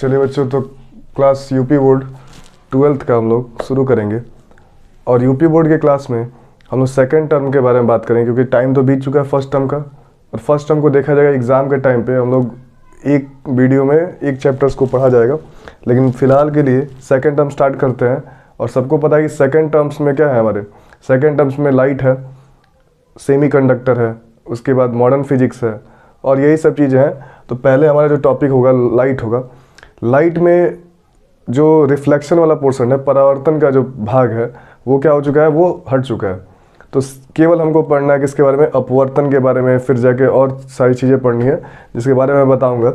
चलिए बच्चों, तो क्लास यूपी बोर्ड 12th का हम लोग शुरू करेंगे। और यूपी बोर्ड के क्लास में हम लोग सेकेंड टर्म के बारे में बात करेंगे, क्योंकि टाइम तो बीत चुका है फर्स्ट टर्म का। और फर्स्ट टर्म को देखा जाएगा एग्ज़ाम के टाइम पे हम लोग एक वीडियो में एक चैप्टर्स को पढ़ा जाएगा, लेकिन फ़िलहाल के लिए सेकेंड टर्म स्टार्ट करते हैं। और सबको पता है कि सेकेंड टर्म्स में क्या है, हमारे सेकेंड टर्म्स में लाइट है, सेमीकंडक्टर है, उसके बाद मॉडर्न फिजिक्स है और यही सब चीज़ें हैं। तो पहले हमारा जो टॉपिक होगा लाइट होगा। लाइट में जो रिफ्लेक्शन वाला पोर्शन है, परावर्तन का जो भाग है, वो क्या हो चुका है, वो हट चुका है। तो केवल हमको पढ़ना है किसके बारे में, अपवर्तन के बारे में, फिर जाके और सारी चीज़ें पढ़नी है जिसके बारे में मैं बताऊंगा।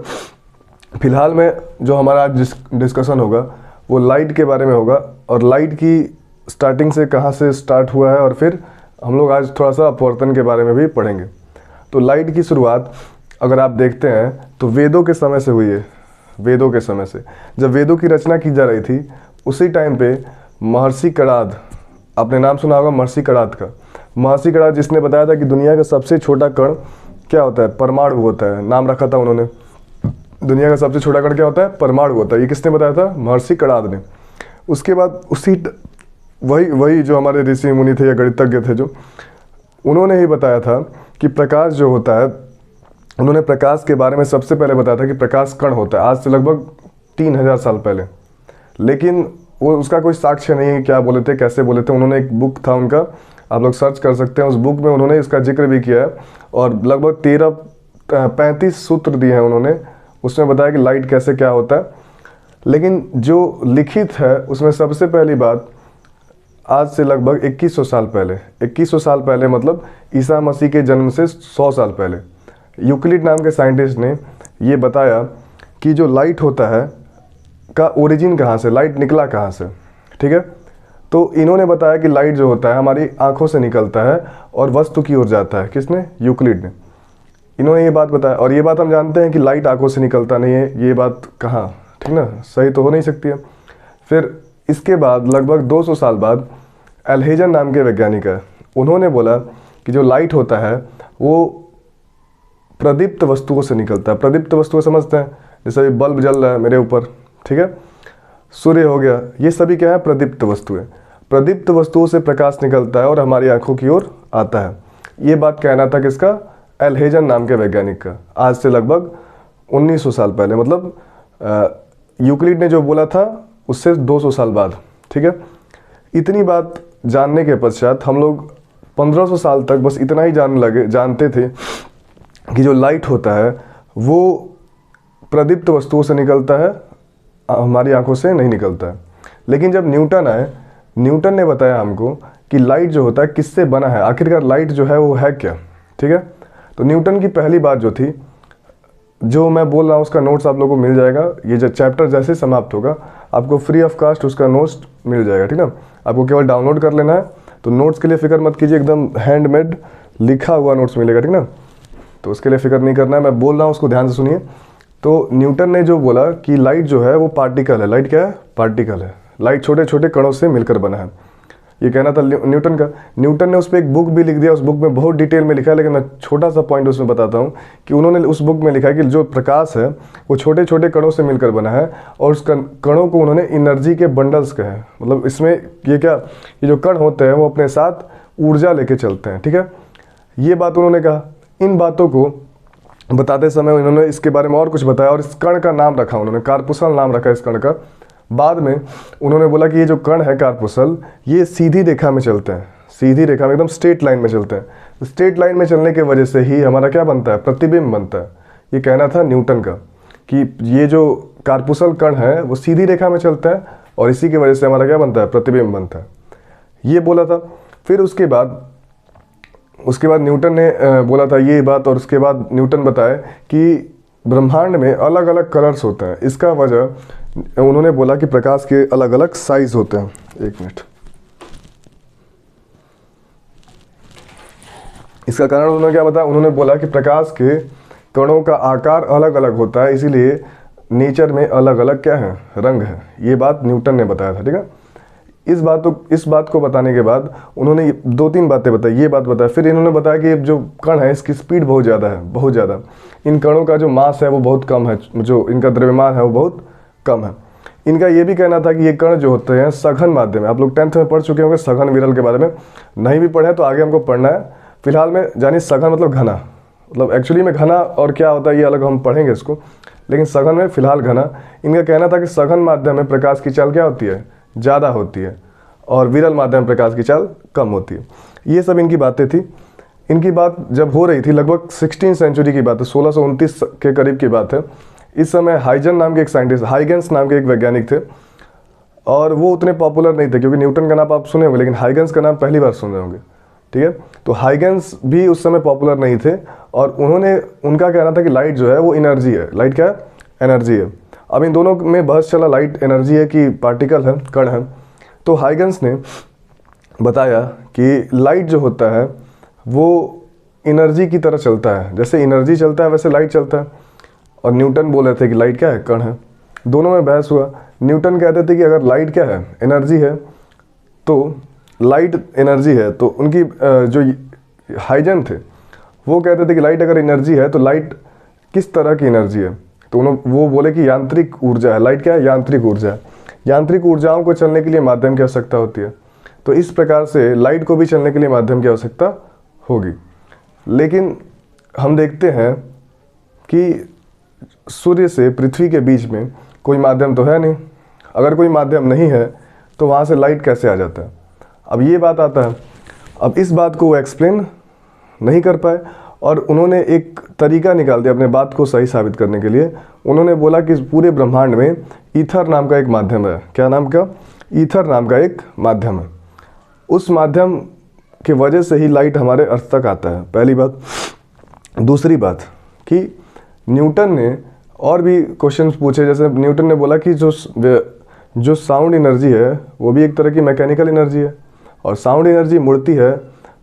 फिलहाल में जो हमारा आज डिस्कशन होगा वो लाइट के बारे में होगा, और लाइट की स्टार्टिंग से कहाँ से स्टार्ट हुआ है, और फिर हम लोग आज थोड़ा सा अपवर्तन के बारे में भी पढ़ेंगे। तो लाइट की शुरुआत अगर आप देखते हैं तो वेदों के समय से हुई है। वेदों के समय से, जब वेदों की रचना की जा रही थी उसी टाइम पे महर्षि कणाद, आपने नाम सुना होगा महर्षि कणाद का। महर्षि कणाद जिसने बताया था कि दुनिया का सबसे छोटा कण क्या होता है, परमाणु होता है। नाम रखा था उन्होंने, दुनिया का सबसे छोटा कण क्या होता है, परमाणु होता है। ये किसने बताया था, महर्षि कणाद ने। उसके बाद उसी वही जो हमारे ऋषि मुनि थे या गणितज्ञ थे, जो उन्होंने ही बताया था कि प्रकाश जो होता है, उन्होंने प्रकाश के बारे में सबसे पहले बताया था कि प्रकाश कण होता है, आज से लगभग 3000 साल पहले। लेकिन वो उसका कोई साक्ष्य नहीं है, क्या बोले थे, कैसे बोले थे। उन्होंने एक बुक था उनका, आप लोग सर्च कर सकते हैं, उस बुक में उन्होंने इसका जिक्र भी किया है और लगभग 35 सूत्र दिए हैं उन्होंने। उसमें बताया कि लाइट कैसे क्या होता है। लेकिन जो लिखित है उसमें सबसे पहली बात आज से लगभग 2100 साल पहले, 2100 साल पहले मतलब ईसा मसीह के जन्म से 100 साल पहले, यूक्लिड नाम के साइंटिस्ट ने ये बताया कि जो लाइट होता है का ओरिजिन कहाँ से, लाइट निकला कहाँ से। ठीक है, तो इन्होंने बताया कि लाइट जो होता है हमारी आंखों से निकलता है और वस्तु की ओर जाता है। किसने, यूक्लिड ने। इन्होंने ये बात बताया, और ये बात हम जानते हैं कि लाइट आंखों से निकलता नहीं है। ये बात कहाँ, ठीक ना, सही तो हो नहीं सकती है। फिर इसके बाद लगभग 200 साल बाद एल्हेजन नाम के वैज्ञानिक है, उन्होंने बोला कि जो लाइट होता है वो प्रदीप्त वस्तुओं से निकलता है। प्रदीप्त वस्तुओं समझते हैं, जैसे बल्ब जल रहा है मेरे ऊपर, ठीक है, सूर्य हो गया, ये सभी क्या है, प्रदीप्त वस्तुएं। प्रदीप्त वस्तुओं से प्रकाश निकलता है और हमारी आंखों की ओर आता है। ये बात कहना था किसका, एल्हेजन नाम के वैज्ञानिक का, आज से लगभग 1900 साल पहले, मतलब यूक्लिड ने जो बोला था उससे 200 साल बाद। ठीक है, इतनी बात जानने के पश्चात हम लोग 1500 साल तक बस इतना ही जानते थे कि जो लाइट होता है वो प्रदीप्त वस्तुओं से निकलता है, हमारी आंखों से नहीं निकलता है। लेकिन जब न्यूटन आए, न्यूटन ने बताया हमको कि लाइट जो होता है किससे बना है, आखिरकार लाइट जो है वो है क्या। ठीक है, तो न्यूटन की पहली बात जो थी, जो मैं बोल रहा हूँ उसका नोट्स आप लोगों को मिल जाएगा। ये जो चैप्टर जैसे समाप्त होगा आपको फ्री ऑफ कास्ट उसका नोट्स मिल जाएगा, ठीक ना। आपको केवल डाउनलोड कर लेना है। तो नोट्स के लिए फिक्र मत कीजिए, एकदम हैंडमेड लिखा हुआ नोट्स मिलेगा, ठीक ना। तो उसके लिए फिक्र नहीं करना है, मैं बोल रहा हूँ उसको ध्यान से सुनिए। तो न्यूटन ने जो बोला कि लाइट जो है वो पार्टिकल है। लाइट क्या है, पार्टिकल है। लाइट छोटे छोटे कणों से मिलकर बना है, ये कहना था न्यूटन का। न्यूटन ने उस पर एक बुक भी लिख दिया, उस बुक में बहुत डिटेल में लिखा है, लेकिन मैं छोटा सा पॉइंट उसमें बताता हूँ कि उन्होंने उस बुक में लिखा है कि जो प्रकाश है वो छोटे छोटे कणों से मिलकर बना है, और उस कणों को उन्होंने एनर्जी के बंडल्स कहे हैं। मतलब इसमें ये क्या, ये जो कण होते हैं वो अपने साथ ऊर्जा लेके चलते हैं। ठीक है, ये बात उन्होंने कहा। इन बातों को बताते समय उन्होंने इसके बारे में और कुछ बताया, और इस कण का नाम रखा उन्होंने, कार्पुसल नाम रखा इस कण का। बाद में उन्होंने बोला कि ये जो कण है कार्पुसल, ये सीधी रेखा में चलते हैं, सीधी रेखा में, एकदम स्ट्रेट लाइन में चलते हैं। स्ट्रेट लाइन में चलने के वजह से ही हमारा क्या बनता है, प्रतिबिंब बनता है। ये कहना था न्यूटन का कि ये जो कार्पुसल कण है वो सीधी रेखा में चलता है, और इसी की वजह से हमारा क्या बनता है, प्रतिबिंब बनता है। ये बोला था। फिर उसके बाद न्यूटन ने बोला था ये बात, और उसके बाद न्यूटन बताए कि ब्रह्मांड में अलग अलग कलर्स होते हैं। इसका वजह उन्होंने बोला कि प्रकाश के अलग अलग साइज होते हैं। एक मिनट, इसका कारण उन्होंने क्या बताया, उन्होंने बोला कि प्रकाश के कणों का आकार अलग अलग होता है, इसीलिए नेचर में अलग अलग क्या है, रंग है। ये बात न्यूटन ने बताया था, ठीक है। इस बात को बताने के बाद उन्होंने 2-3 बातें बताई, ये बात बताया। फिर इन्होंने बताया कि जो कण है इसकी स्पीड बहुत ज़्यादा है, बहुत ज़्यादा। इन कणों का जो मास है वो बहुत कम है, जो इनका द्रव्यमान है वो बहुत कम है। इनका ये भी कहना था कि ये कण जो होते हैं सघन माध्यम है। आप लोग 10th में पढ़ चुके होंगे सघन विरल के बारे में, नहीं भी पढ़े तो आगे हमको पढ़ना है। फिलहाल में जानिए सघन मतलब घना, मतलब एक्चुअली में घना और क्या होता है ये अलग हम पढ़ेंगे इसको, लेकिन सघन में फिलहाल घना। इनका कहना था कि सघन माध्यम में प्रकाश की चाल क्या होती है, ज़्यादा होती है, और विरल माध्यम में प्रकाश की चाल कम होती है। ये सब इनकी बातें थी। इनकी बात जब हो रही थी लगभग 16वीं सेंचुरी की बात है, 1629 के करीब की बात है। इस समय हाइजन नाम के एक साइंटिस्ट, हाइगेंस नाम के एक वैज्ञानिक थे, और वो उतने पॉपुलर नहीं थे क्योंकि न्यूटन का नाम आप सुने होंगे, लेकिन हाइगेंस का नाम पहली बार सुन रहे होंगे। ठीक है, तो हाइगेंस भी उस समय पॉपुलर नहीं थे, और उनका कहना था कि लाइट जो है वो एनर्जी है। लाइट क्या है, एनर्जी है। अब इन दोनों में बहस चला, लाइट एनर्जी है कि पार्टिकल है, कण है। तो हाइगेंस ने बताया कि लाइट जो होता है वो एनर्जी की तरह चलता है, जैसे एनर्जी चलता है वैसे लाइट चलता है। और न्यूटन बोल रहे थे कि लाइट क्या है, कण है। दोनों में बहस हुआ। न्यूटन कहते थे कि अगर लाइट क्या है, एनर्जी है, तो लाइट एनर्जी है, तो उनकी जो हाइजन थे वो कहते थे कि लाइट अगर एनर्जी है तो लाइट किस तरह की एनर्जी है, तो वो बोले कि यांत्रिक ऊर्जा है। लाइट क्या है, यांत्रिक ऊर्जा है। यांत्रिक ऊर्जाओं को चलने के लिए माध्यम की आवश्यकता होती है, तो इस प्रकार से लाइट को भी चलने के लिए माध्यम की आवश्यकता होगी। लेकिन हम देखते हैं कि सूर्य से पृथ्वी के बीच में कोई माध्यम तो है नहीं। अगर कोई माध्यम नहीं है तो वहाँ से लाइट कैसे आ जाता है। अब ये बात आता है, अब इस बात को वो एक्सप्लेन नहीं कर पाए, और उन्होंने एक तरीका निकाल दिया अपने बात को सही साबित करने के लिए। उन्होंने बोला कि पूरे ब्रह्मांड में ईथर नाम का एक माध्यम है। क्या नाम का, ईथर नाम का एक माध्यम है। उस माध्यम की वजह से ही लाइट हमारे अर्थ तक आता है, पहली बात। दूसरी बात कि न्यूटन ने और भी क्वेश्चंस पूछे, जैसे न्यूटन ने बोला कि जो साउंड एनर्जी है वो भी एक तरह की मैकेनिकल एनर्जी है, और साउंड एनर्जी मुड़ती है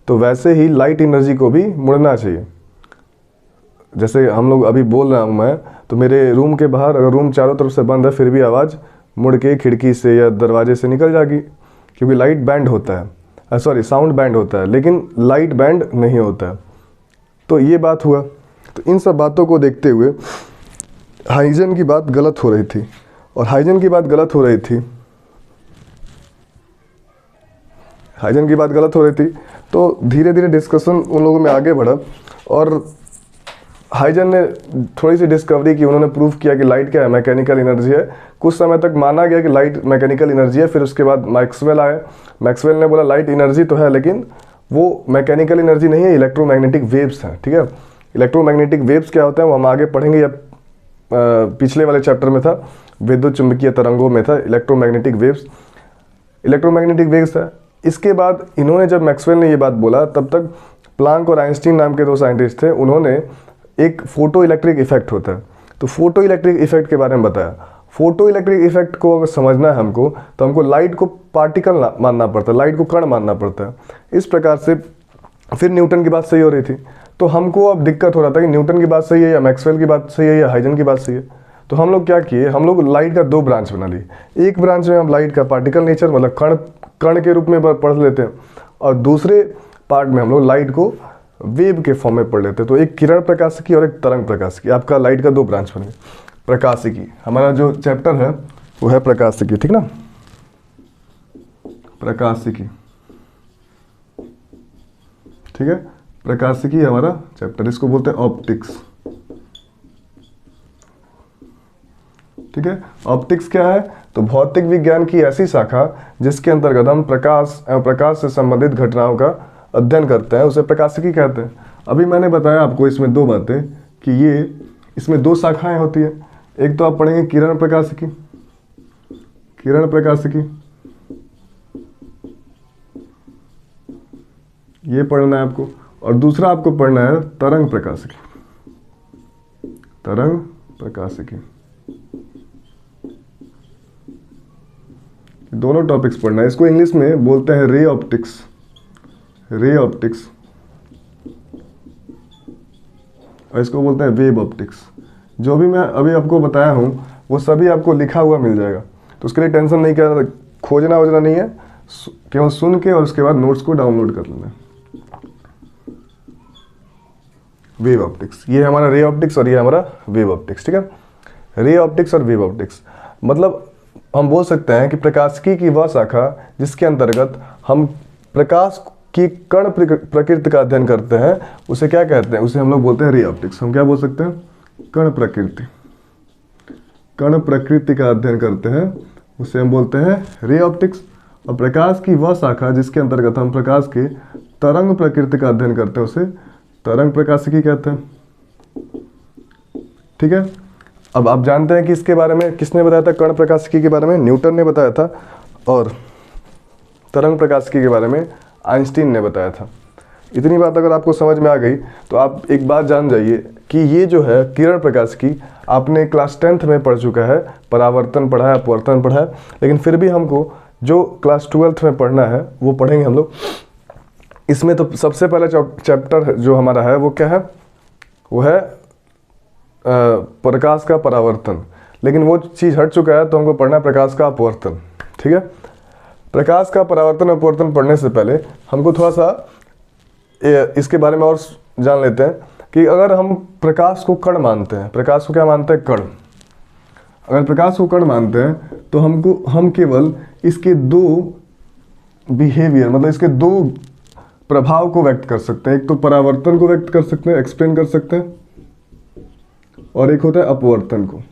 तो वैसे ही लाइट एनर्जी को भी मुड़ना चाहिए। जैसे हम लोग अभी बोल रहा हूँ मैं, तो मेरे रूम के बाहर अगर रूम चारों तरफ से बंद है फिर भी आवाज़ मुड़ के खिड़की से या दरवाजे से निकल जाएगी, क्योंकि लाइट बैंड होता है, साउंड बैंड होता है, लेकिन लाइट बैंड नहीं होता है। तो ये बात हुआ। तो इन सब बातों को देखते हुए हाइजन की बात गलत हो रही थी, और हाइजन की बात गलत हो रही थी, तो धीरे धीरे डिस्कशन उन लोगों में आगे बढ़ा, और हाइजन ने थोड़ी सी डिस्कवरी की। उन्होंने प्रूव किया कि लाइट क्या है, मैकेनिकल एनर्जी है। कुछ समय तक माना गया कि लाइट मैकेनिकल एनर्जी है, फिर उसके बाद मैक्सवेल आए। मैक्सवेल ने बोला लाइट एनर्जी तो है, लेकिन वो मैकेनिकल एनर्जी नहीं है, इलेक्ट्रोमैग्नेटिक वेव्स हैं। ठीक है, इलेक्ट्रोमैग्नेटिक वेव्स क्या होते हैं वो हम आगे पढ़ेंगे, या पिछले वाले चैप्टर में था, विद्युत चुंबकीय तरंगों में था इलेक्ट्रोमैग्नेटिक वेव्स है। इसके बाद इन्होंने, जब मैक्सवेल ने ये बात बोला, तब तक प्लांक और आइंस्टीन नाम के दो साइंटिस्ट थे, उन्होंने एक फोटो इलेक्ट्रिक इफेक्ट होता है, तो फोटो इलेक्ट्रिक इफेक्ट के बारे में बताया। फोटो इलेक्ट्रिक इफेक्ट को अगर समझना है हमको, तो हमको लाइट को पार्टिकल मानना पड़ता है, लाइट को कण मानना पड़ता है। इस प्रकार से फिर न्यूटन की बात सही हो रही थी, तो हमको अब दिक्कत हो रहा था कि न्यूटन की बात सही है या मैक्सवेल की बात सही है या हाइजन की बात सही है। तो हम लोग क्या किए, हम लोग लाइट का दो ब्रांच बना लिए। एक ब्रांच में हम लाइट का पार्टिकल नेचर, मतलब कण के रूप में पढ़ लेते हैं, और दूसरे पार्ट में हम लोग लाइट को वेव के फॉर्म में पढ़ लेते हैं। तो एक किरण प्रकाशिकी और एक तरंग प्रकाशिकी, आपका लाइट का दो ब्रांच बने। प्रकाशिकी, हमारा जो चैप्टर है वो है प्रकाशिकी, ठीक ना, प्रकाशिकी, ठीक है, प्रकाशिकी हमारा चैप्टर, इसको बोलते हैं ऑप्टिक्स। ठीक है, ऑप्टिक्स क्या है, तो भौतिक विज्ञान की ऐसी शाखा जिसके अंतर्गत हम प्रकाश से संबंधित घटनाओं का अध्ययन करते हैं, उसे प्रकाशिकी कहते हैं। अभी मैंने बताया आपको इसमें दो बातें कि इसमें दो शाखाएं होती है। एक तो आप पढ़ेंगे किरण प्रकाशिकी, ये पढ़ना है आपको, और दूसरा आपको पढ़ना है तरंग प्रकाशिकी। दोनों टॉपिक्स पढ़ना है। इसको इंग्लिश में बोलते हैं रे ऑप्टिक्स, और इसको बोलते हैं वेव ऑप्टिक्स। जो भी मैं अभी आपको बताया हूँ वो सभी आपको लिखा हुआ मिल जाएगा, तो उसके लिए टेंशन नहीं करना, खोजना वोजना नहीं है, केवल सुन के और उसके बाद नोट्स को डाउनलोड कर लेना है। वेव ऑप्टिक्स, ये हमारा रे ऑप्टिक्स और ये हमारा वेव ऑप्टिक्स। ठीक है, रे ऑप्टिक्स और वेव ऑप्टिक्स। मतलब हम बोल सकते हैं कि प्रकाशिकी की वह शाखा जिसके अंतर्गत हम प्रकाश की कण प्रकृति का अध्ययन करते हैं उसे क्या कहते हैं, उसे हम लोग बोलते हैं रे ऑप्टिक्स। हम क्या बोल सकते हैं, कण प्रकृति, कण प्रकृति का अध्ययन करते हैं उसे हम बोलते हैं रे ऑप्टिक्स। और प्रकाश की वह शाखा जिसके अंतर्गत हम प्रकाश के तरंग प्रकृति का अध्ययन करते हैं उसे तरंग प्रकाशिकी कहते हैं। ठीक है, अब आप जानते हैं कि इसके बारे में किसने बताया था, कण प्रकाशिकी के बारे में न्यूटन ने बताया था, और तरंग प्रकाशिकी के बारे में आइंस्टीन ने बताया था। इतनी बात अगर आपको समझ में आ गई तो आप एक बात जान जाइए कि ये जो है किरण प्रकाशिकी आपने क्लास 10th में पढ़ चुका है, परावर्तन पढ़ा है, अपवर्तन पढ़ा है, लेकिन फिर भी हमको जो क्लास 12th में पढ़ना है वो पढ़ेंगे हम लोग। इसमें तो सबसे पहला चैप्टर जो हमारा है वो क्या है, वो है प्रकाश का परावर्तन, लेकिन वो चीज़ हट चुका है तो हमको पढ़ना है प्रकाश का अपवर्तन। ठीक है, प्रकाश का परावर्तन अपवर्तन पढ़ने से पहले हमको थोड़ा सा इसके बारे में और जान लेते हैं कि अगर हम प्रकाश को कण मानते हैं, प्रकाश को क्या मानते हैं, कण, अगर प्रकाश को कण मानते हैं तो हम केवल इसके दो बिहेवियर, मतलब इसके दो प्रभाव को व्यक्त कर सकते हैं। एक तो परावर्तन को व्यक्त कर सकते हैं, एक्सप्लेन कर सकते हैं, और एक होता है अपवर्तन को।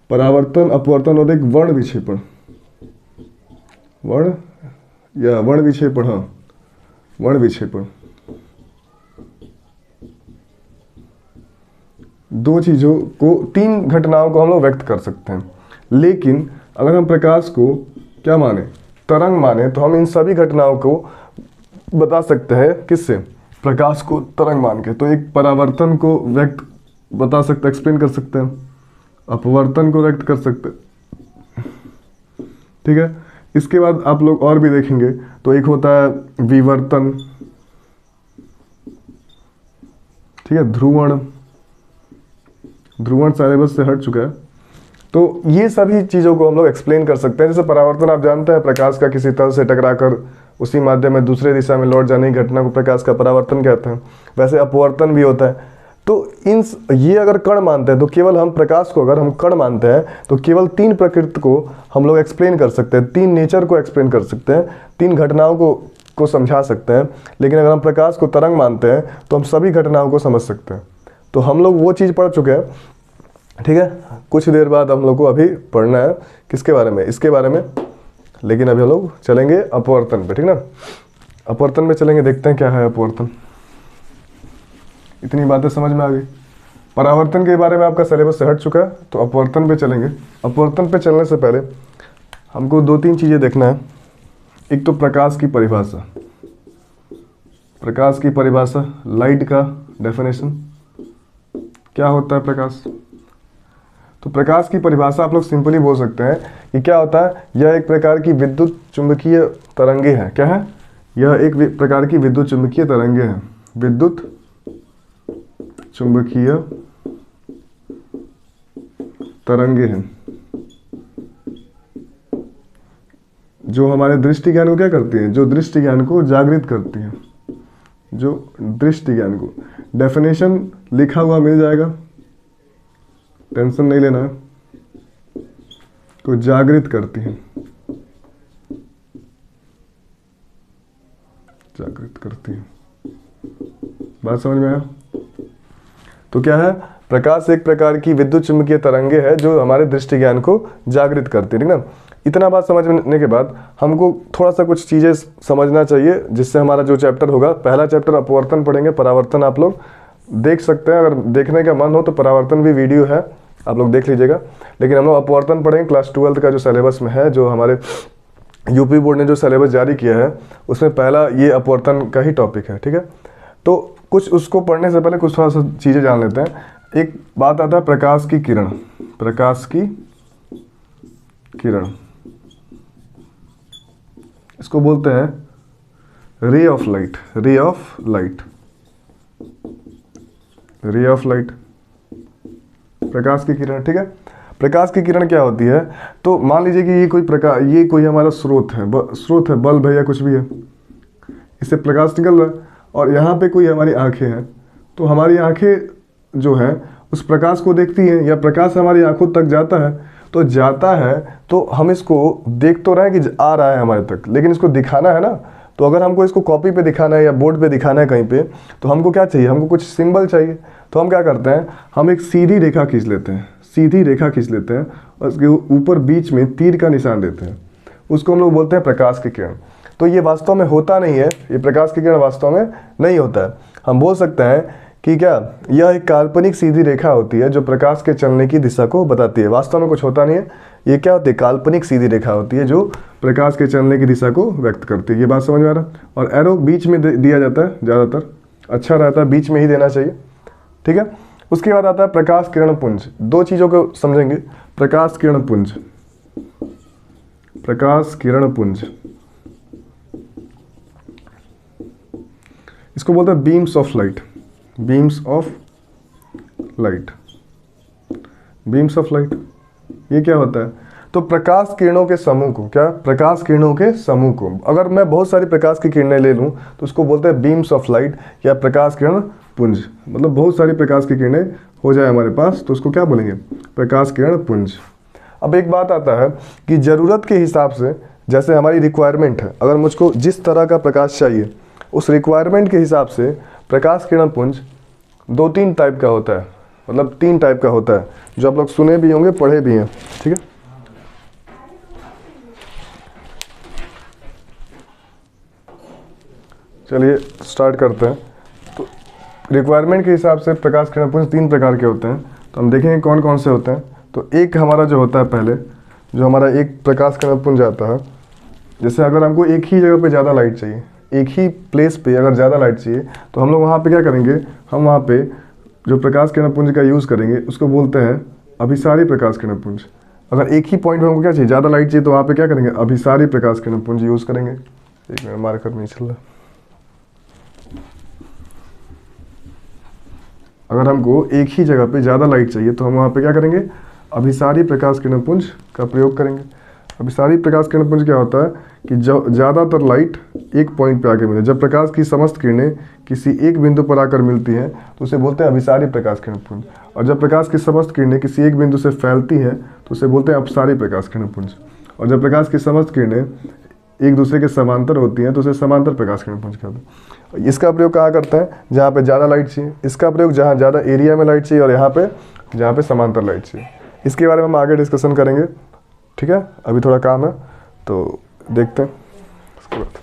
परावर्तन, अपवर्तन और एक वर्ण विक्षेपण, वर्ण या वर्ण विक्षेपण, हाँ वर्ण विक्षेपण, दो चीजों को, तीन घटनाओं को हम लोग व्यक्त कर सकते हैं। लेकिन अगर हम प्रकाश को क्या माने, तरंग माने, तो हम इन सभी घटनाओं को बता सकते हैं किससे, प्रकाश को तरंग मान के। तो एक परावर्तन को व्यक्त बता सकते, एक्सप्लेन कर सकते हैं, अपवर्तन को व्यक्त कर सकते हैं। ठीक है, इसके बाद आप लोग और भी देखेंगे तो एक होता है विवर्तन, ठीक है, ध्रुवण, ध्रुवण सिलेबस से हट चुका है। तो ये सभी चीज़ों को हम लोग एक्सप्लेन कर सकते हैं। जैसे परावर्तन आप जानते हैं, प्रकाश का किसी तरह से टकराकर उसी माध्यम में दूसरे दिशा में लौट जाने की घटना को प्रकाश का परावर्तन कहते हैं। वैसे अपवर्तन भी होता है। तो ये अगर कण मानते हैं तो केवल हम प्रकाश को अगर हम कण मानते हैं तो केवल तीन प्रकृति को हम लोग एक्सप्लेन कर सकते हैं, तीन नेचर को एक्सप्लेन कर सकते हैं, तीन घटनाओं को समझा सकते हैं। लेकिन अगर हम प्रकाश को तरंग मानते हैं तो हम सभी घटनाओं को समझ सकते हैं। तो हम लोग वो चीज़ पढ़ चुके हैं। ठीक है, कुछ देर बाद हम लोग को अभी पढ़ना है किसके बारे में, इसके बारे में। लेकिन अभी हम लोग चलेंगे अपवर्तन पे, ठीक ना, अपवर्तन में चलेंगे, देखते हैं क्या है अपवर्तन। इतनी बातें समझ में आ गई। परावर्तन के बारे में आपका सिलेबस से हट चुका है, तो अपवर्तन पे चलेंगे। अपवर्तन पे चलने से पहले हमको दो तीन चीज़ें देखना है। एक तो प्रकाश की परिभाषा, प्रकाश की परिभाषा, लाइट का डेफिनेशन, क्या होता है प्रकाश। तो प्रकाश की परिभाषा आप लोग सिंपली बोल सकते हैं कि क्या होता है, यह एक प्रकार की विद्युत चुंबकीय तरंगे हैं। क्या है, यह एक प्रकार की विद्युत चुंबकीय तरंगे हैं, विद्युत चुंबकीय तरंगे हैं, जो हमारे दृष्टि ज्ञान को क्या करती हैं, जो दृष्टि ज्ञान को जागृत करती हैं, जो दृष्टि ज्ञान को, डेफिनेशन लिखा हुआ मिल जाएगा, टेंशन नहीं लेना है, को जागृत करती हैं, जागृत करती हैं। बात समझ में आया। तो क्या है, प्रकाश एक प्रकार की विद्युत चुंबकीय तरंगे है जो हमारे दृष्टि ज्ञान को जागृत करती है, ठीक ना। इतना बात समझने के बाद हमको थोड़ा सा कुछ चीज़ें समझना चाहिए, जिससे हमारा जो चैप्टर होगा, पहला चैप्टर अपवर्तन पढ़ेंगे। परावर्तन आप लोग देख सकते हैं, अगर देखने का मन हो तो परावर्तन भी वीडियो है, आप लोग देख लीजिएगा। लेकिन हम लोग अपवर्तन पढ़ेंगे। क्लास 12th का जो सिलेबस में है, जो हमारे यूपी बोर्ड ने जो सिलेबस जारी किया है, उसमें पहला ये अपवर्तन का ही टॉपिक है, ठीक है। तो कुछ उसको पढ़ने से पहले कुछ थोड़ा सा चीज़ें जान लेते हैं। एक बात आता है प्रकाश की किरण, प्रकाश की किरण, इसको बोलते हैं ray of light, ray of light, ray of light, प्रकाश की किरण, ठीक है। प्रकाश की किरण क्या होती है, तो मान लीजिए कि ये कोई हमारा स्रोत है, स्रोत है, बल्ब है या कुछ भी है, इससे प्रकाश निकल रहा है, और यहाँ पे कोई हमारी आंखें हैं। तो हमारी आंखें जो है उस प्रकाश को देखती हैं या प्रकाश हमारी आंखों तक जाता है तो हम इसको देख तो रहे हैं कि आ रहा है हमारे तक, लेकिन इसको दिखाना है ना। तो अगर हमको इसको कॉपी पे दिखाना है या बोर्ड पे दिखाना है कहीं पे, तो हमको क्या चाहिए, हमको कुछ सिंबल चाहिए। तो हम क्या करते हैं, हम एक सीधी रेखा खींच लेते हैं, सीधी रेखा खींच लेते हैं और उसके ऊपर बीच में तीर का निशान देते हैं, उसको हम लोग बोलते हैं प्रकाश की किरण। तो ये वास्तव में होता नहीं है, ये प्रकाश की किरण वास्तव में नहीं होता है। हम बोल सकते हैं कि क्या यह एक काल्पनिक सीधी रेखा होती है जो प्रकाश के चलने की दिशा को बताती है। वास्तव में कुछ होता नहीं है, ये क्या होती है, काल्पनिक सीधी रेखा होती है जो प्रकाश के चलने की दिशा को व्यक्त करती है। ये बात समझ में आ रहा है। और एरो बीच में दिया जाता है, ज़्यादातर अच्छा रहता है बीच में ही देना चाहिए, ठीक है। उसके बाद आता है प्रकाश किरण पुंज। दो चीज़ों को समझेंगे, प्रकाश किरण पुंज, प्रकाश किरण पुंज, इसको बोलते हैं beams of light, beams of light, beams of light. ये क्या होता है, तो प्रकाश किरणों के समूह को, क्या, प्रकाश किरणों के समूह को, अगर मैं बहुत सारी प्रकाश की किरणें ले लूं तो उसको बोलते हैं बीम्स ऑफ लाइट या प्रकाश किरण पुंज। मतलब बहुत सारी प्रकाश की किरणें हो जाए हमारे पास तो उसको क्या बोलेंगे, प्रकाश किरण पुंज। अब एक बात आता है कि ज़रूरत के हिसाब से, जैसे हमारी रिक्वायरमेंट है, अगर मुझको जिस तरह का प्रकाश चाहिए उस रिक्वायरमेंट के हिसाब से प्रकाश किरण पुंज 2-3 टाइप का होता है, मतलब 3 टाइप का होता है, जो आप लोग सुने भी होंगे, पढ़े भी हैं, ठीक है। चलिए स्टार्ट करते हैं। तो रिक्वायरमेंट के हिसाब से प्रकाश किरण पुंज 3 प्रकार के होते हैं, तो हम देखेंगे कौन कौन से होते हैं। तो एक हमारा जो होता है, पहले जो हमारा एक प्रकाश किरण पुंज आता है, जैसे अगर हमको एक ही जगह पे ज़्यादा लाइट चाहिए, एक ही प्लेस पे अगर ज़्यादा लाइट चाहिए, तो हम लोग वहाँ पे क्या करेंगे, हम वहाँ पे जो प्रकाश किरण पुंज का यूज़ करेंगे उसको बोलते हैं अभिसारी प्रकाश किरण पुंज। अगर एक ही पॉइंट में हमको क्या चाहिए, ज़्यादा लाइट चाहिए, तो वहाँ पे क्या करेंगे, अभिसारी प्रकाश किरण पुंज यूज़ करेंगे। एक मिनट, मार्कर नहीं चल रहा। अगर हमको एक ही जगह पे ज़्यादा लाइट चाहिए तो हम वहाँ पे क्या करेंगे, अभिसारी प्रकाश किरण पुंज का प्रयोग करेंगे। अभिसारी प्रकाश किरण पुंज क्या होता है कि जो ज़्यादातर लाइट एक पॉइंट पे आके मिले, जब प्रकाश की समस्त किरणें किसी एक बिंदु पर आकर मिलती हैं तो उसे बोलते हैं अभिसारी प्रकाश किरण पुंज। और जब प्रकाश की समस्त किरणें किसी एक बिंदु से फैलती हैं तो उसे बोलते हैं अपसारी प्रकाश किरण पुंज। और जब प्रकाश की समस्त किरणें एक दूसरे के समांतर होती हैं तो उसे समांतर प्रकाश किरण पुंज कहते हैं। इसका प्रयोग कहाँ करते हैं, जहाँ पे ज़्यादा लाइट चाहिए। इसका प्रयोग जहाँ ज़्यादा एरिया में लाइट चाहिए, और यहाँ पे जहाँ पे समांतर लाइट चाहिए। इसके बारे में हम आगे डिस्कशन करेंगे, ठीक है। अभी थोड़ा काम है तो देखते हैं उसके बाद।